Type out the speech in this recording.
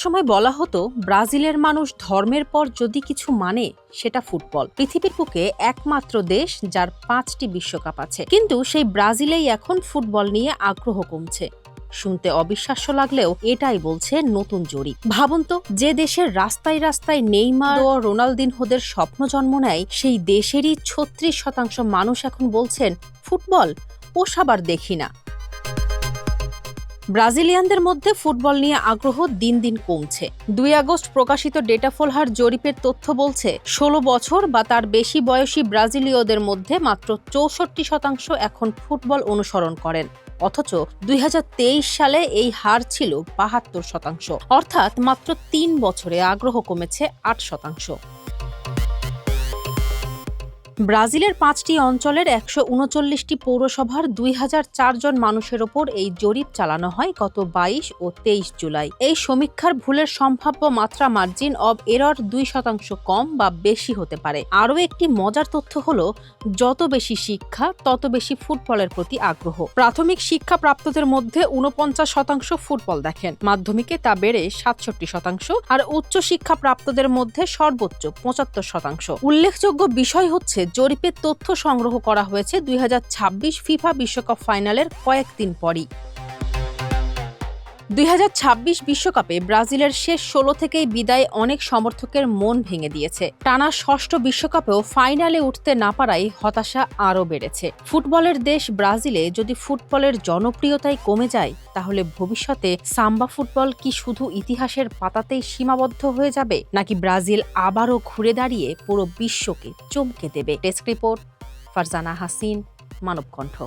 সময় বলা হতো ব্রাজিলের মানুষ ধর্মের পর যদি কিছু মানে সেটা ফুটবল। পৃথিবীর বুকে একমাত্র দেশ যার 5টি বিশ্বকাপ আছে, কিন্তু সেই ব্রাজিলেই এখন ফুটবল নিয়ে আগ্রহ কমছে। শুনতে অবিশ্বাস্য লাগলেও এটাই বলছে নতুন জরিপ। ভাবুন তো, যে দেশের রাস্তায় রাস্তায় নেইমার ও রোনালদিনহোদের স্বপ্ন জন্ম নেয়, সেই দেশেরই 36% মানুষ এখন বলছেন ফুটবল ওসব আর দেখি না। ব্রাজিলিয়ানদের মধ্যে ফুটবল নিয়ে আগ্রহ দিন দিন কমছে। 2 আগস্ট প্রকাশিত ডেটাফোলহার জরিপের তথ্য বলছে 16 বছর বা তার বেশি বয়সী ব্রাজিলীয়দের মধ্যে মাত্র 64% এখন ফুটবল অনুসরণ করেন। অথচ 2023 সালে এই হার ছিল 72%। অর্থাৎ মাত্র 3 বছরে আগ্রহ কমেছে 8%। ব্রাজিলের 5টি অঞ্চলের 139টি পৌরসভার 2004 জন মানুষের ওপর এই জরিপ চালানো হয় গত 22 ও 23 জুলাই। এই সমীক্ষার ভুলের সম্ভাব্য মাত্রা মার্জিন অব এরর 2% কম বা বেশি হতে পারে। আরও একটি মজার তথ্য হলো, যত বেশি শিক্ষা তত বেশি ফুটবলের প্রতি আগ্রহ। প্রাথমিক শিক্ষা প্রাপ্তদের মধ্যে 49% ফুটবল দেখেন, মাধ্যমিকে তা বেড়ে 67%, আর উচ্চ শিক্ষা প্রাপ্তদের মধ্যে সর্বোচ্চ 75%। উল্লেখযোগ্য বিষয় হচ্ছে, জরিপের তথ্য সংগ্রহ করা হয়েছে 2026 ফিফা বিশ্বকাপ ফাইনালের কয়েকদিন পরই। 2026 বিশ্বকাপে ব্রাজিলের শেষ 16 থেকেই বিদায় অনেক সমর্থকের মন ভেঙে দিয়েছে। টানা 6ষ্ঠ বিশ্বকাপেও ফাইনালে উঠতে না পারায় হতাশা আরও বেড়েছে। ফুটবলের দেশ ব্রাজিলে যদি ফুটবলের জনপ্রিয়তাই কমে যায়, তাহলে ভবিষ্যতে সাম্বা ফুটবল কি শুধু ইতিহাসের পাতাতেই সীমাবদ্ধ হয়ে যাবে, নাকি ব্রাজিল আবারও ঘুরে দাঁড়িয়ে পুরো বিশ্বকে চমকে দেবে? Desk report, Farzana Hasin, Manabkantha.